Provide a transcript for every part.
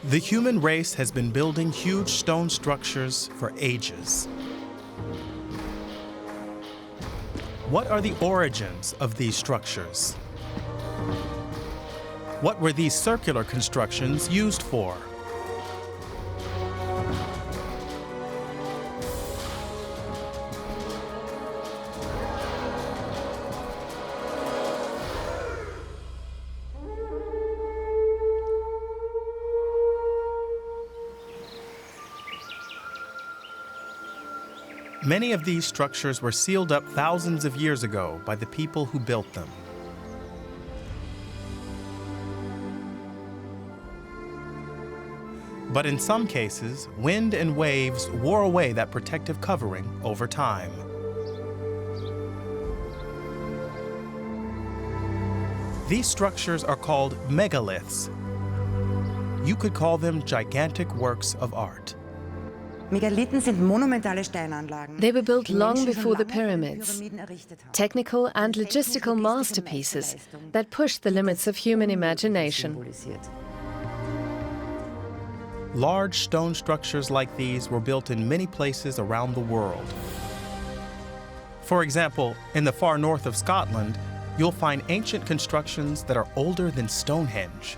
The human race has been building huge stone structures for ages. What are the origins of these structures? What were these circular constructions used for? Many of these structures were sealed up thousands of years ago by the people who built them. But in some cases, wind and waves wore away that protective covering over time. These structures are called megaliths. You could call them gigantic works of art. They were built long before the pyramids, technical and logistical masterpieces that pushed the limits of human imagination. Large stone structures like these were built in many places around the world. For example, in the far north of Scotland, you'll find ancient constructions that are older than Stonehenge.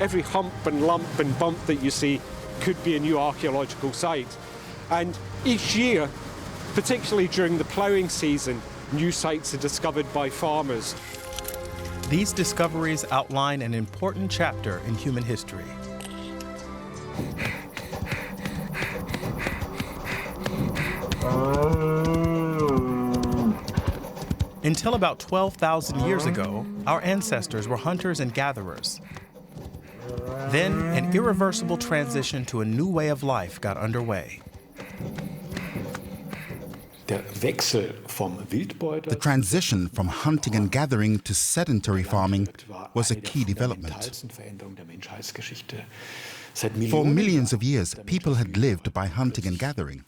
Every hump and lump and bump that you see could be a new archaeological site. And each year, particularly during the ploughing season, new sites are discovered by farmers. These discoveries outline an important chapter in human history. Until about 12,000 years ago, our ancestors were hunters and gatherers. Then, an irreversible transition to a new way of life got underway. The transition from hunting and gathering to sedentary farming was a key development. For millions of years, people had lived by hunting and gathering.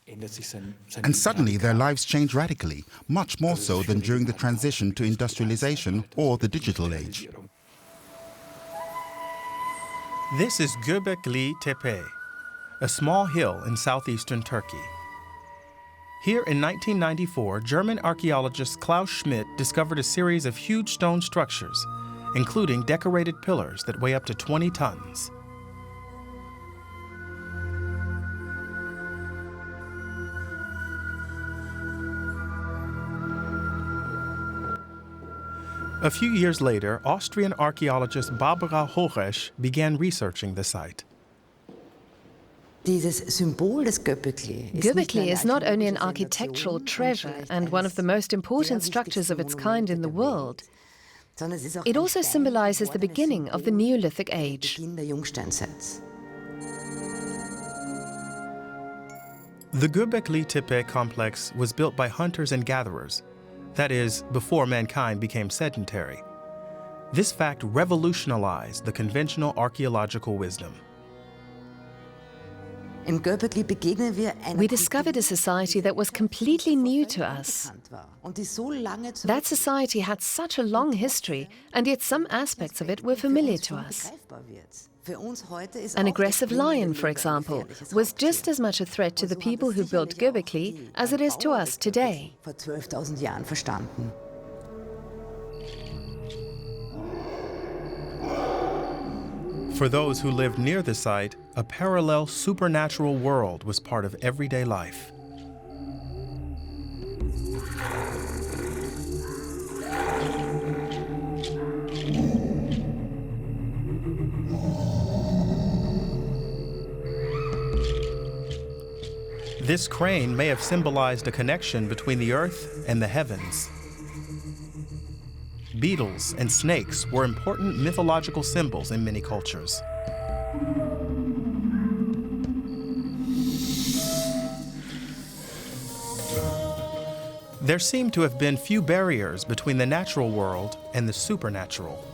And suddenly their lives changed radically, much more so than during the transition to industrialization or the digital age. This is Göbekli Tepe, a small hill in southeastern Turkey. Here in 1994, German archaeologist Klaus Schmidt discovered a series of huge stone structures, including decorated pillars that weigh up to 20 tons. A few years later, Austrian archaeologist Barbara Horesch began researching the site. Göbekli is not only an architectural treasure and one of the most important structures of its kind in the world, it also symbolizes the beginning of the Neolithic age. The Göbekli Tepe complex was built by hunters and gatherers, that is, before mankind became sedentary. This fact revolutionized the conventional archaeological wisdom. We discovered a society that was completely new to us. That society had such a long history, and yet some aspects of it were familiar to us. An aggressive lion, for example, was just as much a threat to the people who built Göbekli as it is to us today. For those who lived near the site, a parallel supernatural world was part of everyday life. This crane may have symbolized a connection between the earth and the heavens. Beetles and snakes were important mythological symbols in many cultures. There seem to have been few barriers between the natural world and the supernatural.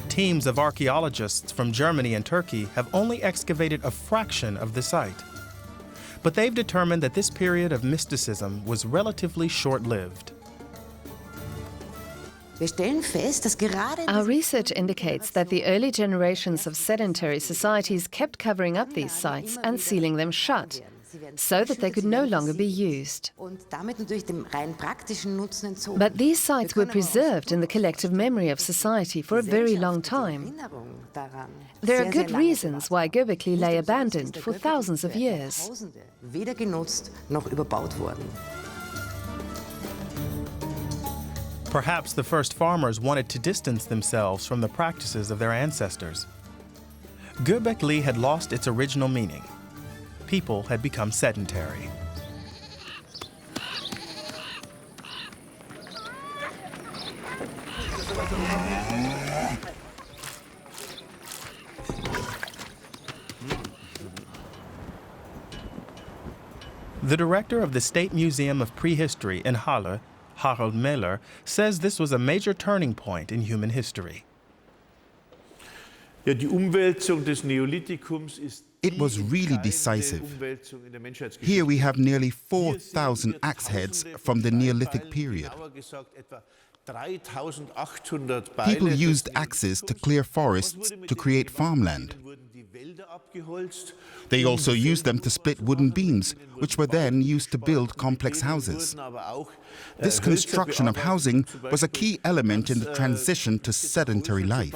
Teams of archaeologists from Germany and Turkey have only excavated a fraction of the site. But they've determined that this period of mysticism was relatively short-lived. Our research indicates that the early generations of sedentary societies kept covering up these sites and sealing them shut, so that they could no longer be used. But these sites were preserved in the collective memory of society for a very long time. There are good reasons why Göbekli lay abandoned for thousands of years. Perhaps the first farmers wanted to distance themselves from the practices of their ancestors. Göbekli had lost its original meaning. People had become sedentary. The director of the State Museum of Prehistory in Halle, Harald Meller, says this was a major turning point in human history. It was really decisive. Here we have nearly 4,000 axe heads from the Neolithic period. People used axes to clear forests to create farmland. They also used them to split wooden beams, which were then used to build complex houses. This construction of housing was a key element in the transition to sedentary life.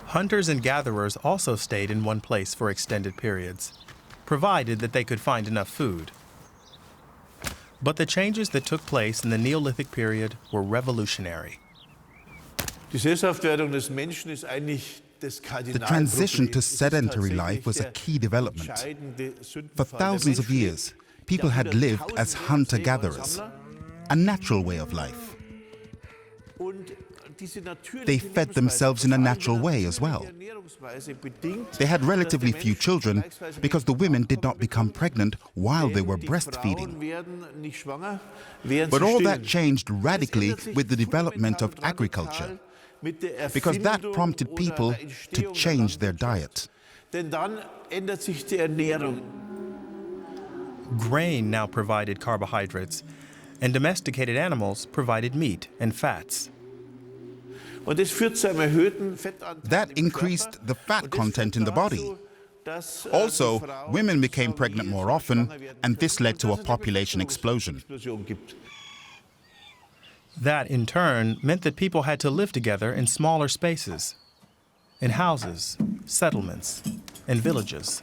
Hunters and gatherers also stayed in one place for extended periods, provided that they could find enough food. But the changes that took place in the Neolithic period were revolutionary. The transition to sedentary life was a key development. For thousands of years, people had lived as hunter-gatherers, a natural way of life. They fed themselves in a natural way as well. They had relatively few children because the women did not become pregnant while they were breastfeeding. But all that changed radically with the development of agriculture, because that prompted people to change their diet. Grain now provided carbohydrates, and domesticated animals provided meat and fats. That increased the fat content in the body. Also, women became pregnant more often, and this led to a population explosion. That, in turn, meant that people had to live together in smaller spaces, in houses, settlements, and villages.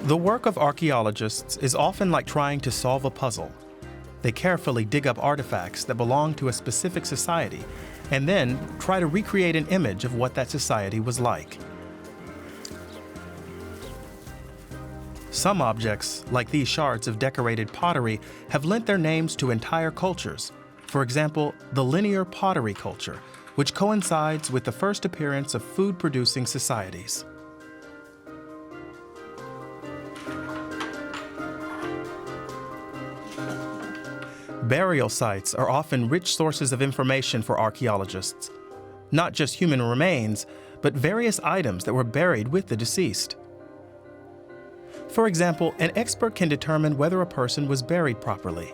The work of archaeologists is often like trying to solve a puzzle. They carefully dig up artifacts that belong to a specific society and then try to recreate an image of what that society was like. Some objects, like these shards of decorated pottery, have lent their names to entire cultures. For example, the linear pottery culture, which coincides with the first appearance of food-producing societies. Burial sites are often rich sources of information for archaeologists. Not just human remains, but various items that were buried with the deceased. For example, an expert can determine whether a person was buried properly.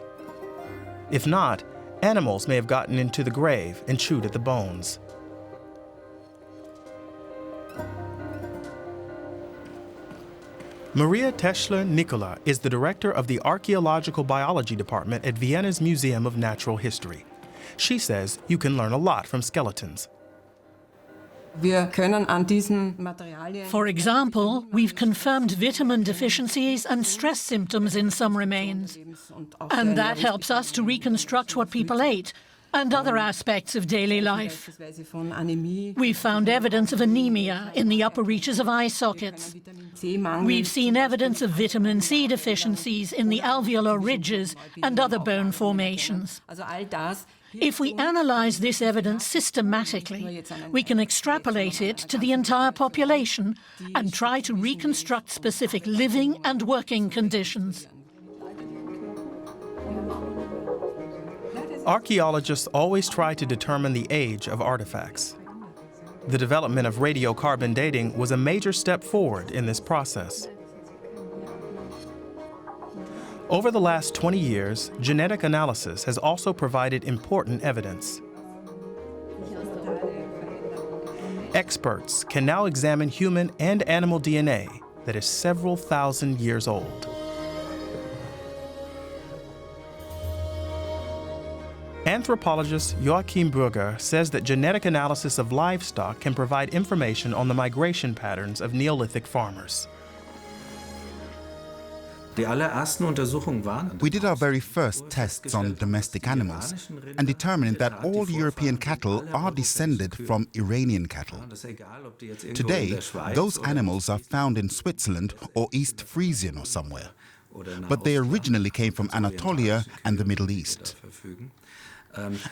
If not, animals may have gotten into the grave and chewed at the bones. Maria Teschler-Nicola is the director of the Archaeological Biology Department at Vienna's Museum of Natural History. She says you can learn a lot from skeletons. For example, we've confirmed vitamin deficiencies and stress symptoms in some remains. And that helps us to reconstruct what people ate and other aspects of daily life. We've found evidence of anemia in the upper reaches of eye sockets. We've seen evidence of vitamin C deficiencies in the alveolar ridges and other bone formations. If we analyze this evidence systematically, we can extrapolate it to the entire population and try to reconstruct specific living and working conditions. Archaeologists always try to determine the age of artifacts. The development of radiocarbon dating was a major step forward in this process. Over the last 20 years, genetic analysis has also provided important evidence. Experts can now examine human and animal DNA that is several thousand years old. Anthropologist Joachim Burger says that genetic analysis of livestock can provide information on the migration patterns of Neolithic farmers. We did our very first tests on domestic animals and determined that all European cattle are descended from Iranian cattle. Today, those animals are found in Switzerland or East Frisian or somewhere, but they originally came from Anatolia and the Middle East.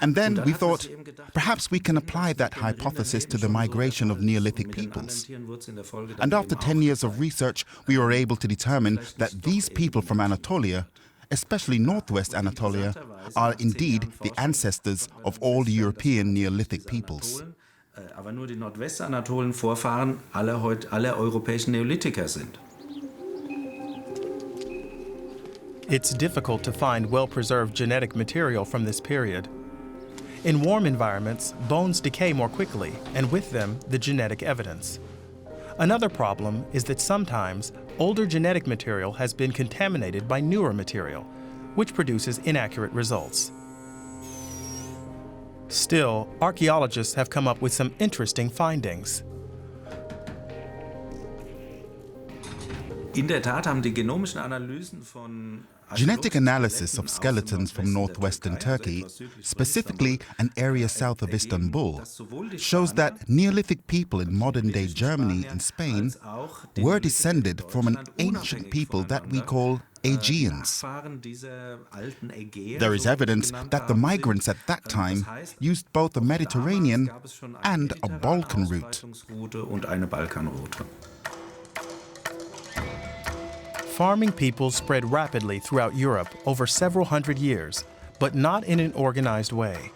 And then we thought, perhaps we can apply that hypothesis to the migration of Neolithic peoples. And after 10 years of research, we were able to determine that these people from Anatolia, especially northwest Anatolia, are indeed the ancestors of all the European Neolithic peoples. Aber nur die Nordwestanatolen Vorfahren aller europäischen Neolithiker sind. It's difficult to find well-preserved genetic material from this period. In warm environments, bones decay more quickly, and with them, the genetic evidence. Another problem is that sometimes older genetic material has been contaminated by newer material, which produces inaccurate results. Still, archaeologists have come up with some interesting findings. In der Tat haben die genomischen Analysen von Genetic analysis of skeletons from northwestern Turkey, specifically an area south of Istanbul, shows that Neolithic people in modern-day Germany and Spain were descended from an ancient people that we call Aegeans. There is evidence that the migrants at that time used both a Mediterranean and a Balkan route. Farming peoples spread rapidly throughout Europe over several hundred years, but not in an organized way.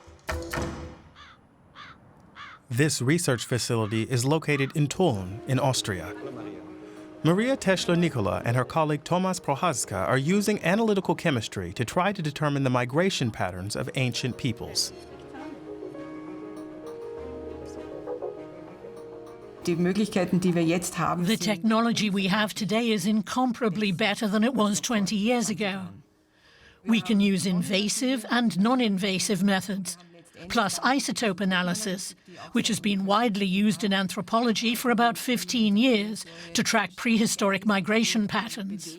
This research facility is located in Tulln, in Austria. Maria Teschler-Nicola and her colleague Thomas Prohaska are using analytical chemistry to try to determine the migration patterns of ancient peoples. The technology we have today is incomparably better than it was 20 years ago. We can use invasive and non-invasive methods, plus isotope analysis, which has been widely used in anthropology for about 15 years to track prehistoric migration patterns.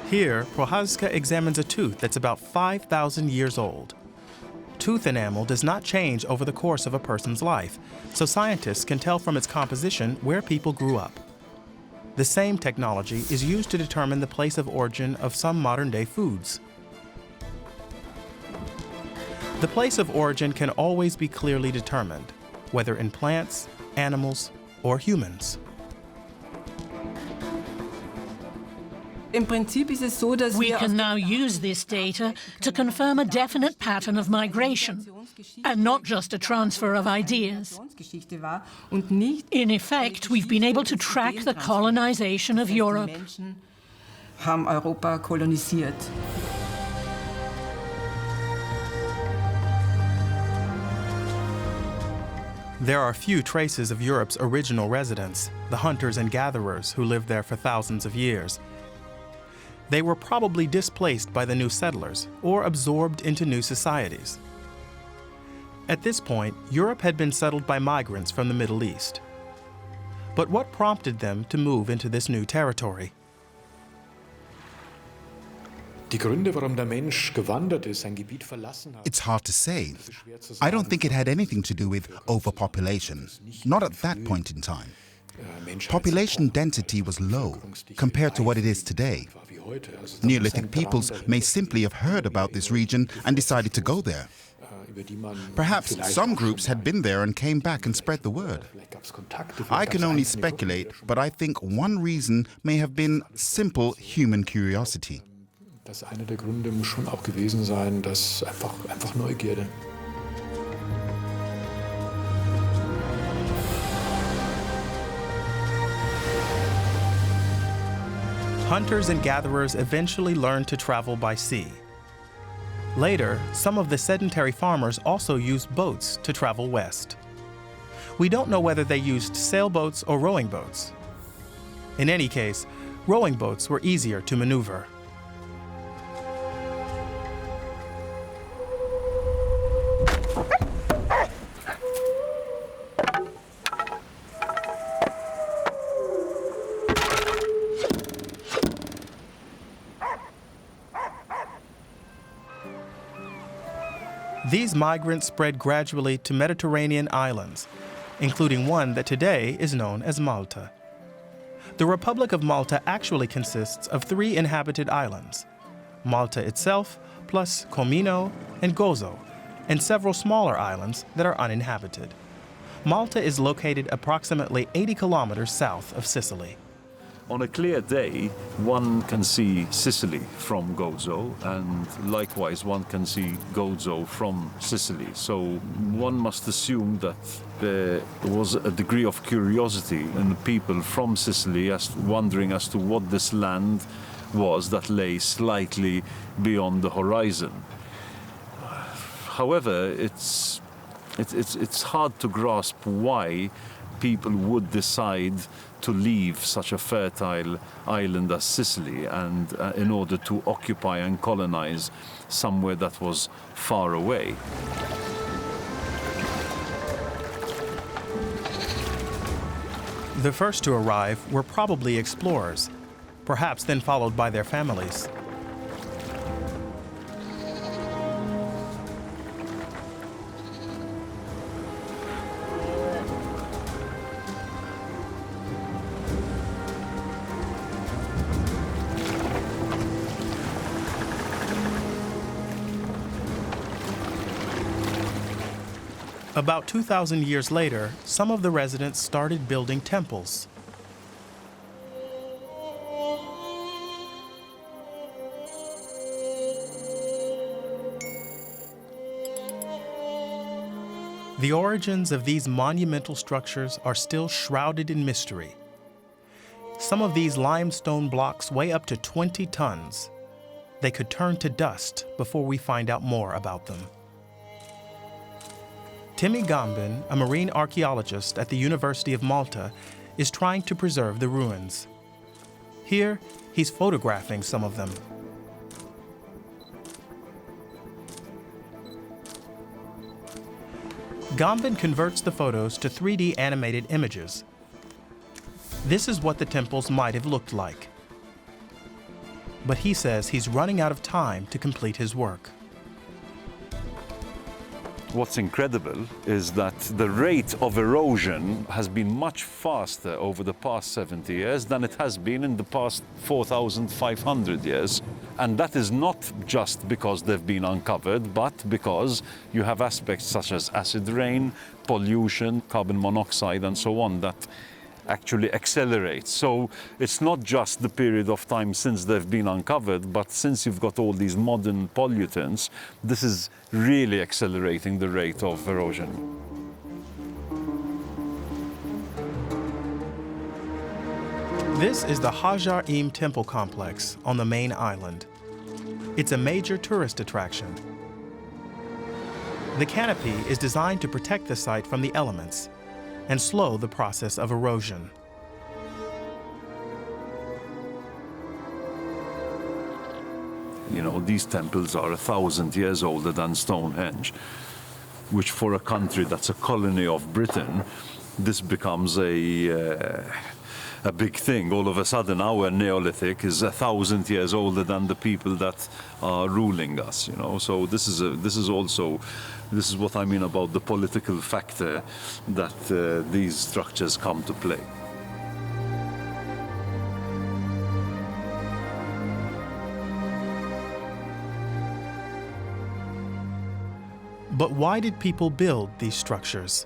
Here, Prohaska examines a tooth that's about 5,000 years old. Tooth enamel does not change over the course of a person's life, so scientists can tell from its composition where people grew up. The same technology is used to determine the place of origin of some modern-day foods. The place of origin can always be clearly determined, whether in plants, animals, or humans. We can now use this data to confirm a definite pattern of migration, and not just a transfer of ideas. In effect, we've been able to track the colonization of Europe. There are few traces of Europe's original residents, the hunters and gatherers who lived there for thousands of years. They were probably displaced by the new settlers or absorbed into new societies. At this point, Europe had been settled by migrants from the Middle East. But what prompted them to move into this new territory? It's hard to say. I don't think it had anything to do with overpopulation, not at that point in time. Population density was low compared to what it is today. Neolithic peoples may simply have heard about this region and decided to go there. Perhaps some groups had been there and came back and spread the word. I can only speculate, but I think one reason may have been simple human curiosity. Das einer der Gründe muss schon auch gewesen sein, dass einfach Neugierde. Hunters and gatherers eventually learned to travel by sea. Later, some of the sedentary farmers also used boats to travel west. We don't know whether they used sailboats or rowing boats. In any case, rowing boats were easier to maneuver. These migrants spread gradually to Mediterranean islands, including one that today is known as Malta. The Republic of Malta actually consists of 3 inhabited islands: Malta itself, plus Comino and Gozo, and several smaller islands that are uninhabited. Malta is located approximately 80 kilometers south of Sicily. On a clear day, one can see Sicily from Gozo, and likewise one can see Gozo from Sicily. So one must assume that there was a degree of curiosity in the people from Sicily wondering as to what this land was that lay slightly beyond the horizon. However, it's hard to grasp why people would decide to leave such a fertile island as Sicily and in order to occupy and colonize somewhere that was far away. The first to arrive were probably explorers, perhaps then followed by their families. About 2,000 years later, some of the residents started building temples. The origins of these monumental structures are still shrouded in mystery. Some of these limestone blocks weigh up to 20 tons. They could turn to dust before we find out more about them. Timmy Gambin, a marine archaeologist at the University of Malta, is trying to preserve the ruins. Here, he's photographing some of them. Gambin converts the photos to 3D animated images. This is what the temples might have looked like. But he says he's running out of time to complete his work. What's incredible is that the rate of erosion has been much faster over the past 70 years than it has been in the past 4,500 years. And that is not just because they've been uncovered, but because you have aspects such as acid rain, pollution, carbon monoxide, and so on that actually accelerates. So it's not just the period of time since they've been uncovered, but since you've got all these modern pollutants, this is really accelerating the rate of erosion. This is the Hajar-Im temple complex on the main island. It's a major tourist attraction. The canopy is designed to protect the site from the elements and slow the process of erosion. You know, these temples are 1,000 years older than Stonehenge, which for a country that's a colony of Britain, this becomes a big thing. All of a sudden, our Neolithic is 1,000 years older than the people that are ruling us, you know. So this is what I mean about the political factor that these structures come to play. But why did people build these structures?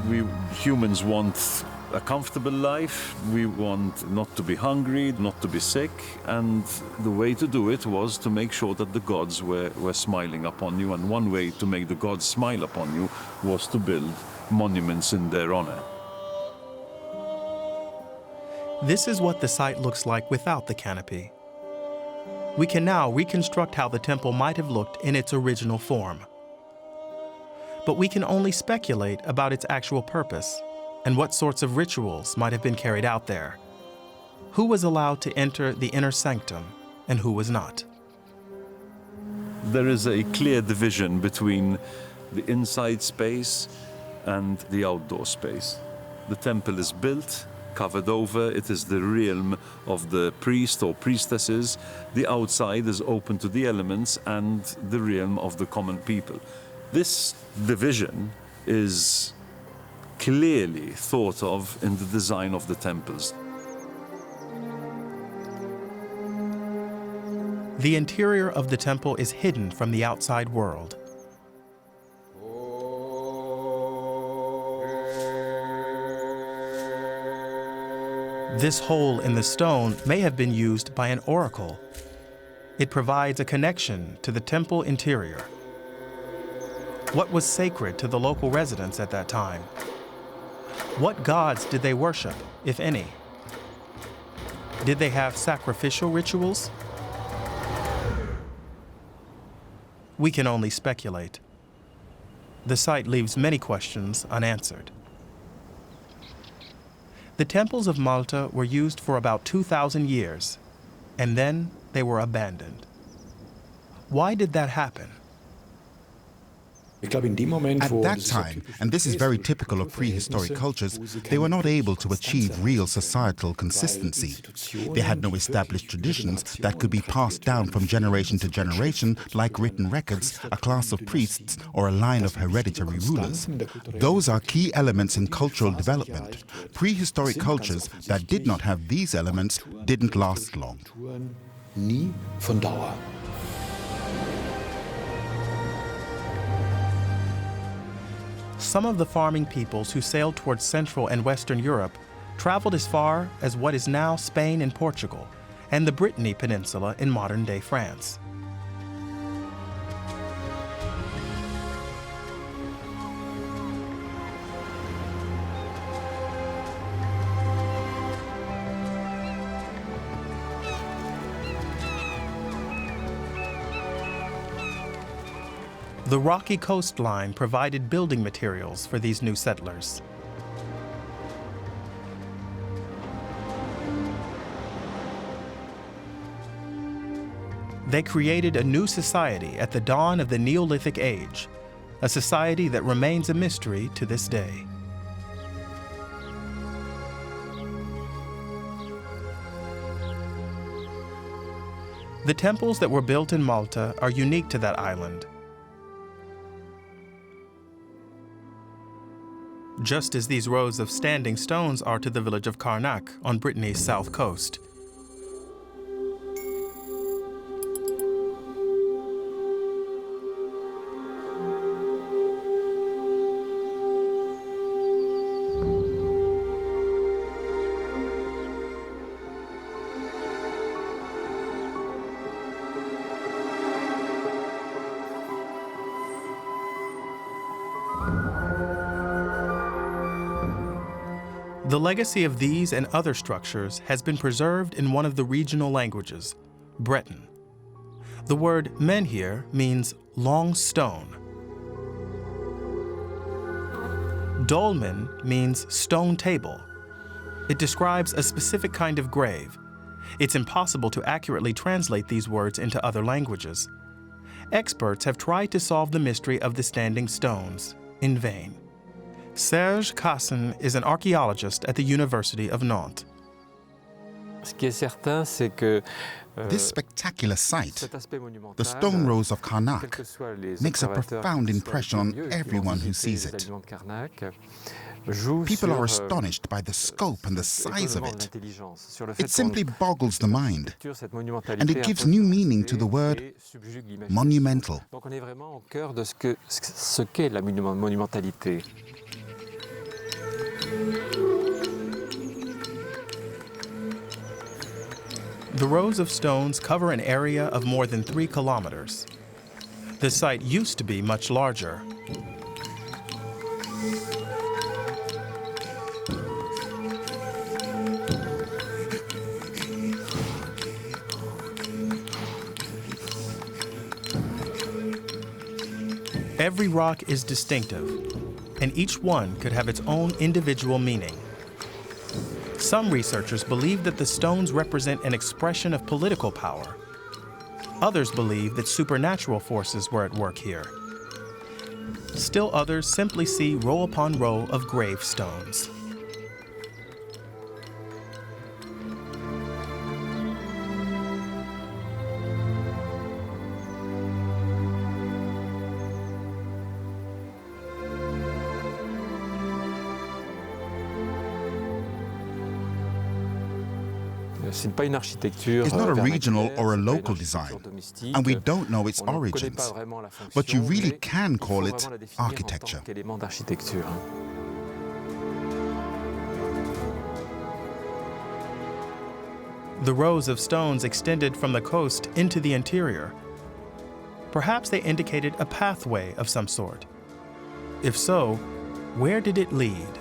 We humans want a comfortable life. We want not to be hungry, not to be sick. And the way to do it was to make sure that the gods were smiling upon you. And one way to make the gods smile upon you was to build monuments in their honor. This is what the site looks like without the canopy. We can now reconstruct how the temple might have looked in its original form. But we can only speculate about its actual purpose and what sorts of rituals might have been carried out there. Who was allowed to enter the inner sanctum and who was not? There is a clear division between the inside space and the outdoor space. The temple is built, covered over. It is the realm of the priest or priestesses. The outside is open to the elements and the realm of the common people. This division is clearly thought of in the design of the temples. The interior of the temple is hidden from the outside world. This hole in the stone may have been used by an oracle. It provides a connection to the temple interior. What was sacred to the local residents at that time? What gods did they worship, if any? Did they have sacrificial rituals? We can only speculate. The site leaves many questions unanswered. The temples of Malta were used for about 2,000 years, and then they were abandoned. Why did that happen? At that time, and this is very typical of prehistoric cultures, they were not able to achieve real societal consistency. They had no established traditions that could be passed down from generation to generation, like written records, a class of priests, or a line of hereditary rulers. Those are key elements in cultural development. Prehistoric cultures that did not have these elements didn't last long. Some of the farming peoples who sailed towards Central and Western Europe traveled as far as what is now Spain and Portugal, and the Brittany Peninsula in modern-day France. The rocky coastline provided building materials for these new settlers. They created a new society at the dawn of the Neolithic Age, a society that remains a mystery to this day. The temples that were built in Malta are unique to that island. Just as these rows of standing stones are to the village of Karnak on Brittany's south coast. The legacy of these and other structures has been preserved in one of the regional languages, Breton. The word menhir means long stone. Dolmen means stone table. It describes a specific kind of grave. It's impossible to accurately translate these words into other languages. Experts have tried to solve the mystery of the standing stones in vain. Serge Cassin is an archaeologist at the University of Nantes. This spectacular site, the stone rows of Karnak, makes a profound impression on everyone who sees it. People are astonished by the scope and the size of it. It simply boggles the mind, and it gives new meaning to the word monumental. The rows of stones cover an area of more than 3 kilometers. The site used to be much larger. Every rock is distinctive, and each one could have its own individual meaning. Some researchers believe that the stones represent an expression of political power. Others believe that supernatural forces were at work here. Still others simply see row upon row of gravestones. It's not a regional or a local design, and we don't know its origins, but you really can call it architecture. The rows of stones extended from the coast into the interior. Perhaps they indicated a pathway of some sort. If so, where did it lead?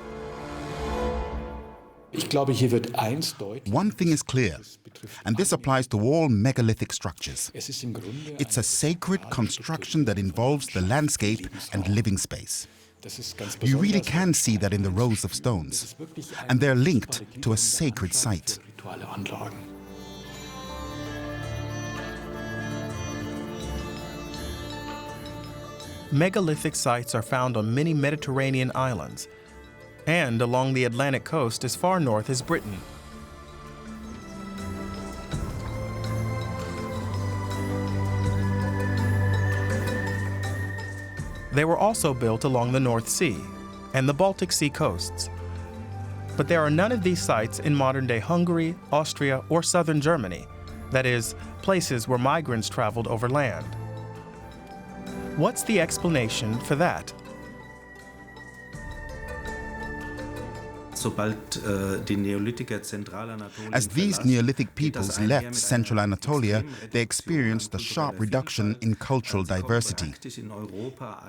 One thing is clear, and this applies to all megalithic structures. It's a sacred construction that involves the landscape and living space. You really can see that in the rows of stones, and they're linked to a sacred site. Megalithic sites are found on many Mediterranean islands and along the Atlantic coast as far north as Britain. They were also built along the North Sea and the Baltic Sea coasts. But there are none of these sites in modern-day Hungary, Austria, or southern Germany, that is, places where migrants traveled over land. What's the explanation for that? As these Neolithic peoples left central Anatolia, they experienced a sharp reduction in cultural diversity.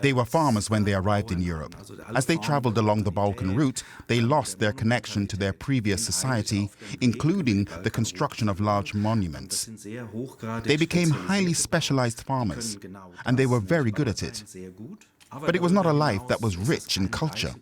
They were farmers when they arrived in Europe. As they traveled along the Balkan route, they lost their connection to their previous society, including the construction of large monuments. They became highly specialized farmers, and they were very good at it. But it was not a life that was rich in culture.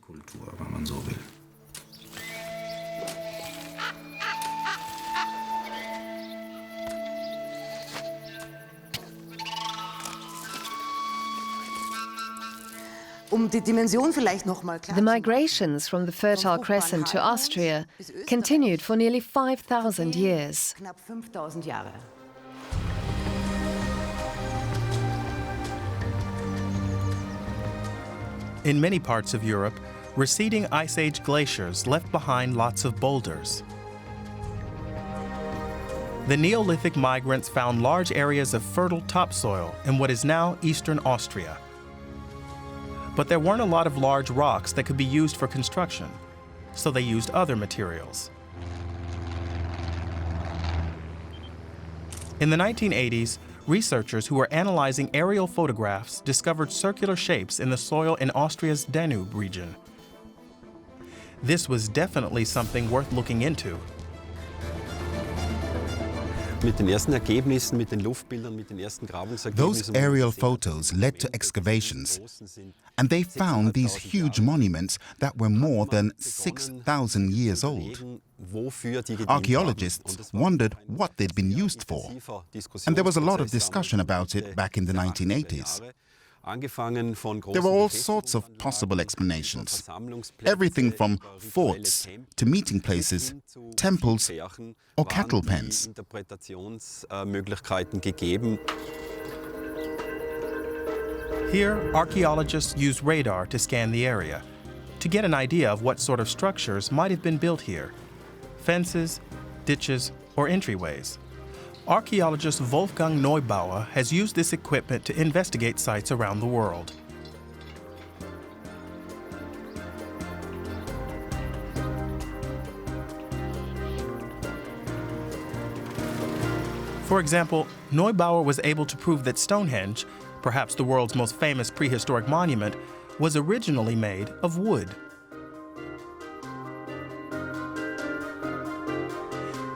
The migrations from the Fertile Crescent to Austria continued for nearly 5,000 years. In many parts of Europe, receding Ice Age glaciers left behind lots of boulders. The Neolithic migrants found large areas of fertile topsoil in what is now eastern Austria. But there weren't a lot of large rocks that could be used for construction, so they used other materials. In the 1980s, researchers who were analyzing aerial photographs discovered circular shapes in the soil in Austria's Danube region. This was definitely something worth looking into. Those aerial photos led to excavations, and they found these huge monuments that were more than 6,000 years old. Archaeologists wondered what they'd been used for, and there was a lot of discussion about it back in the 1980s. There were all sorts of possible explanations, everything from forts to meeting places, temples, or cattle pens. Here, archaeologists use radar to scan the area to get an idea of what sort of structures might have been built here: fences, ditches, or entryways. Archaeologist Wolfgang Neubauer has used this equipment to investigate sites around the world. For example, Neubauer was able to prove that Stonehenge, perhaps the world's most famous prehistoric monument, was originally made of wood.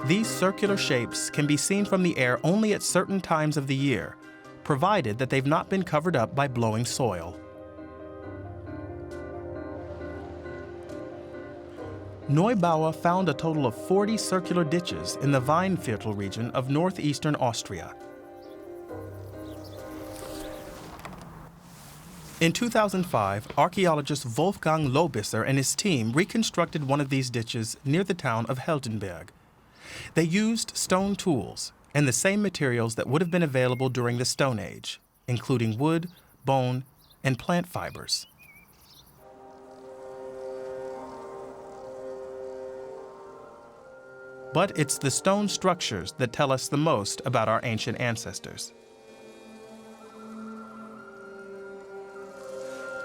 These circular shapes can be seen from the air only at certain times of the year, provided that they've not been covered up by blowing soil. Neubauer found a total of 40 circular ditches in the Weinviertel region of northeastern Austria. In 2005, archaeologist Wolfgang Lobisser and his team reconstructed one of these ditches near the town of Heldenberg. They used stone tools and the same materials that would have been available during the Stone Age, including wood, bone, and plant fibers. But it's the stone structures that tell us the most about our ancient ancestors.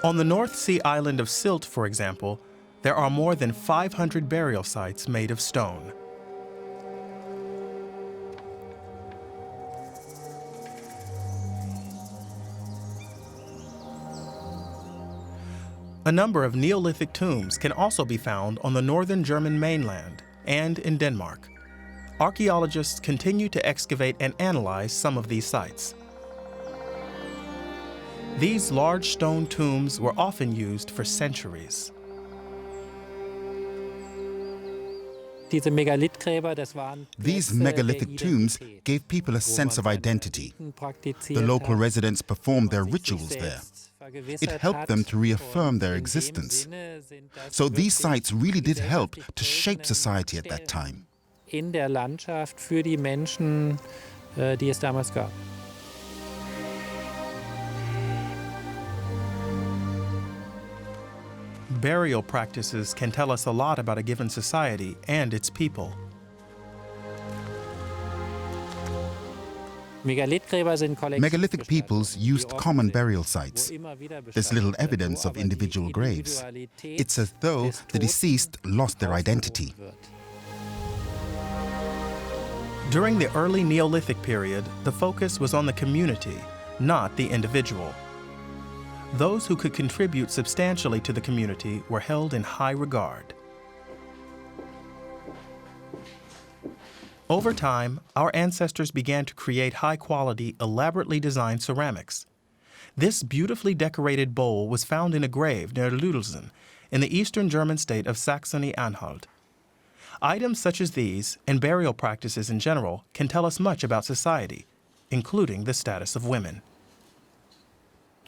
On the North Sea island of Sylt, for example, there are more than 500 burial sites made of stone. A number of Neolithic tombs can also be found on the northern German mainland and in Denmark. Archaeologists continue to excavate and analyze some of these sites. These large stone tombs were often used for centuries. These megalithic tombs gave people a sense of identity. The local residents performed their rituals there. It helped them to reaffirm their existence. So these sites really did help to shape society at that time. In der Landschaft für die Menschen, die es damals gab. Burial practices can tell us a lot about a given society and its people. Megalithic peoples used common burial sites. There's little evidence of individual graves. It's as though the deceased lost their identity. During the early Neolithic period, the focus was on the community, not the individual. Those who could contribute substantially to the community were held in high regard. Over time, our ancestors began to create high-quality, elaborately designed ceramics. This beautifully decorated bowl was found in a grave near Lüdelsen, in the eastern German state of Saxony-Anhalt. Items such as these, and burial practices in general, can tell us much about society, including the status of women.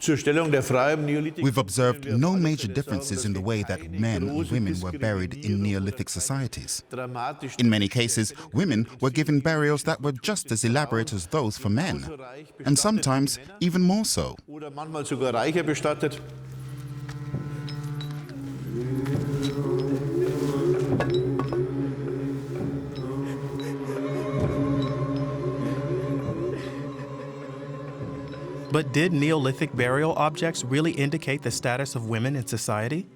We've observed no major differences in the way that men and women were buried in Neolithic societies. In many cases, women were given burials that were just as elaborate as those for men, and sometimes even more so. But did Neolithic burial objects really indicate the status of women in society?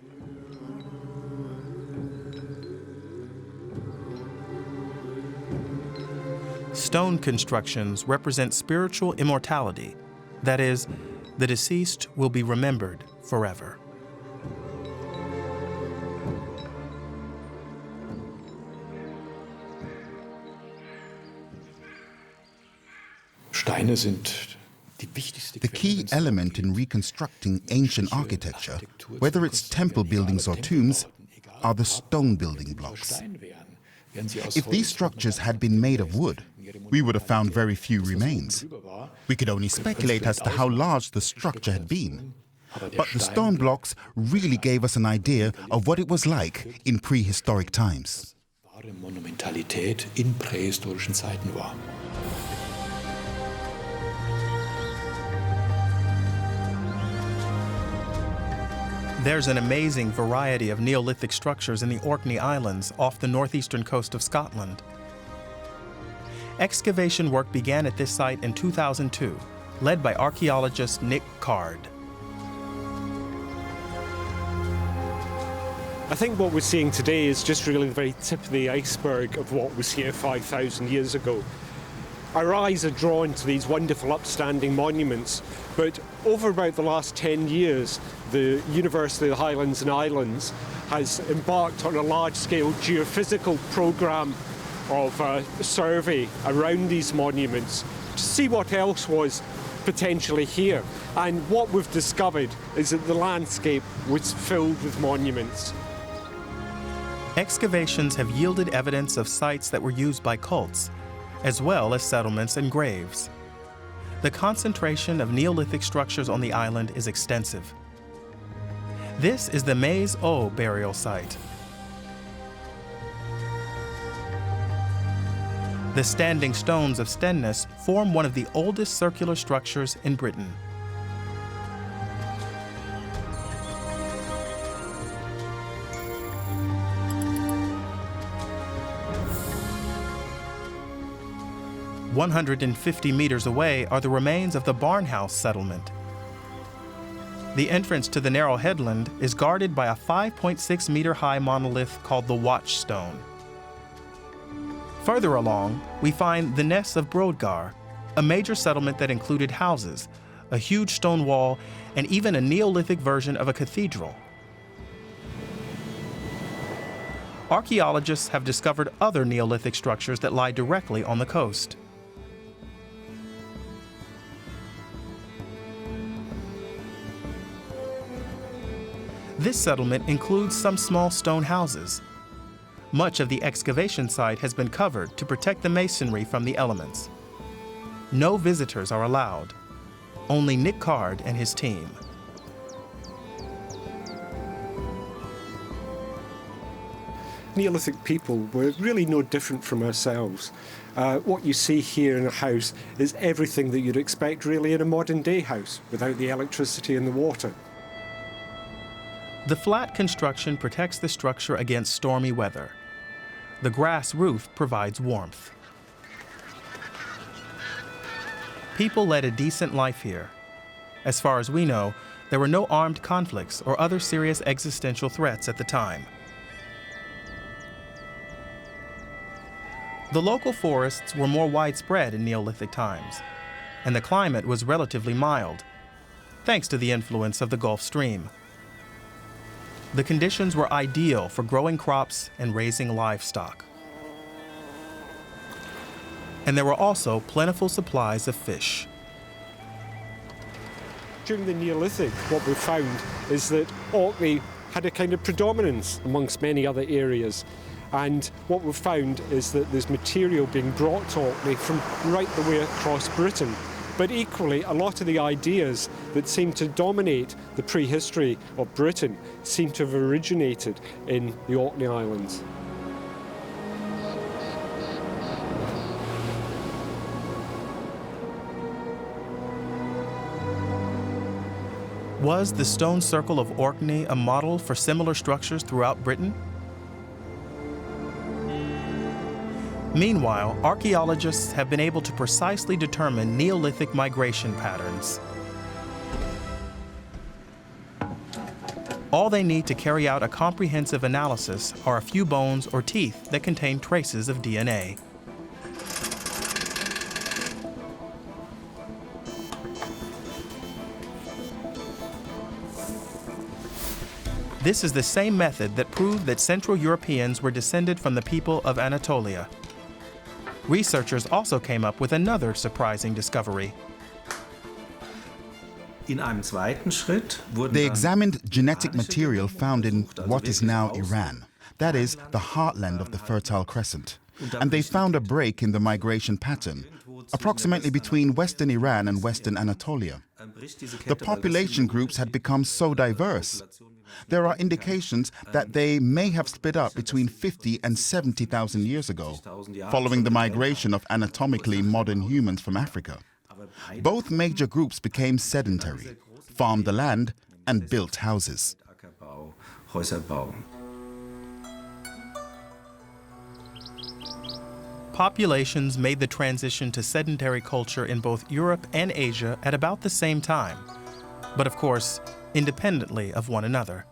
Stone constructions represent spiritual immortality. That is, the deceased will be remembered forever. Steine sind the key element in reconstructing ancient architecture, whether it's temple buildings or tombs, are the stone building blocks. If these structures had been made of wood, we would have found very few remains. We could only speculate as to how large the structure had been. But the stone blocks really gave us an idea of what it was like in prehistoric times. Monumentalität in prähistorischen Zeiten war. There's an amazing variety of Neolithic structures in the Orkney Islands off the northeastern coast of Scotland. Excavation work began at this site in 2002, led by archaeologist Nick Card. I think what we're seeing today is just really the very tip of the iceberg of what was here 5,000 years ago. Our eyes are drawn to these wonderful upstanding monuments, but over about the last 10 years, the University of the Highlands and Islands has embarked on a large-scale geophysical programme of survey around these monuments to see what else was potentially here. And what we've discovered is that the landscape was filled with monuments. Excavations have yielded evidence of sites that were used by cults, as well as settlements and graves. The concentration of Neolithic structures on the island is extensive. This is the Maze O burial site. The standing stones of Stenness form one of the oldest circular structures in Britain. "150 meters away are the remains of the Barnhouse settlement. The entrance to the narrow headland is guarded by a 5.6-meter-high monolith called the Watchstone. Further along, we find the Ness of Brodgar, a major settlement that included houses, a huge stone wall, and even a Neolithic version of a cathedral. Archaeologists have discovered other Neolithic structures that lie directly on the coast. This settlement includes some small stone houses. Much of the excavation site has been covered to protect the masonry from the elements. No visitors are allowed, only Nick Card and his team. Neolithic people were really no different from ourselves. What you see here in a house is everything that you'd expect really in a modern day house, without the electricity and the water. The flat construction protects the structure against stormy weather. The grass roof provides warmth. People led a decent life here. As far as we know, there were no armed conflicts or other serious existential threats at the time. The local forests were more widespread in Neolithic times, and the climate was relatively mild, thanks to the influence of the Gulf Stream. The conditions were ideal for growing crops and raising livestock. And there were also plentiful supplies of fish. During the Neolithic, what we found is that Orkney had a kind of predominance amongst many other areas. And what we've found is that there's material being brought to Orkney from right the way across Britain. But equally, a lot of the ideas that seem to dominate the prehistory of Britain seem to have originated in the Orkney Islands. Was the stone circle of Orkney a model for similar structures throughout Britain? Meanwhile, archaeologists have been able to precisely determine Neolithic migration patterns. All they need to carry out a comprehensive analysis are a few bones or teeth that contain traces of DNA. This is the same method that proved that Central Europeans were descended from the people of Anatolia. Researchers also came up with another surprising discovery. They examined genetic material found in what is now Iran, that is, the heartland of the Fertile Crescent. And they found a break in the migration pattern, approximately between western Iran and western Anatolia. The population groups had become so diverse. There are indications that they may have split up between 50 and 70,000 years ago, following the migration of anatomically modern humans from Africa. Both major groups became sedentary, farmed the land, and built houses. Populations made the transition to sedentary culture in both Europe and Asia at about the same time, but of course, independently of one another.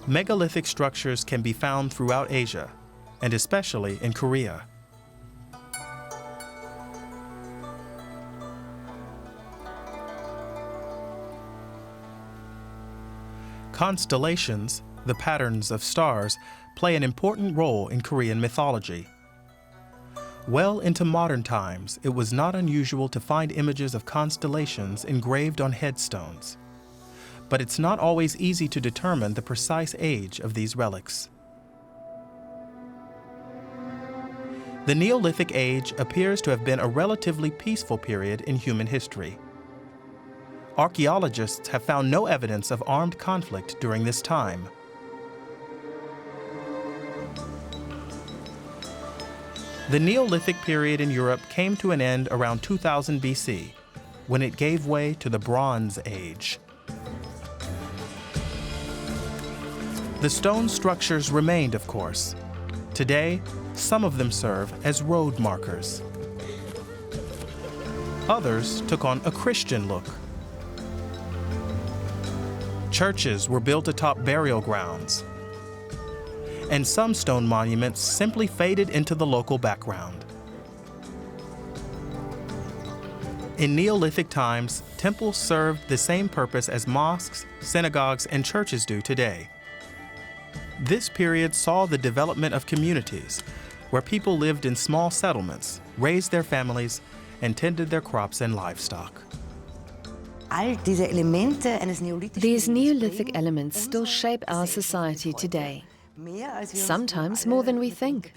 megalithic structures can be found throughout Asia, and especially in Korea. Constellations, the patterns of stars, play an important role in Korean mythology. Well into modern times, it was not unusual to find images of constellations engraved on headstones. But it's not always easy to determine the precise age of these relics. The Neolithic age appears to have been a relatively peaceful period in human history. Archaeologists have found no evidence of armed conflict during this time. The Neolithic period in Europe came to an end around 2000 BC, when it gave way to the Bronze Age. The stone structures remained, of course. Today, some of them serve as road markers. Others took on a Christian look. Churches were built atop burial grounds, and some stone monuments simply faded into the local background. In Neolithic times, temples served the same purpose as mosques, synagogues, and churches do today. This period saw the development of communities where people lived in small settlements, raised their families, and tended their crops and livestock. These Neolithic elements still shape our society today, sometimes more than we think.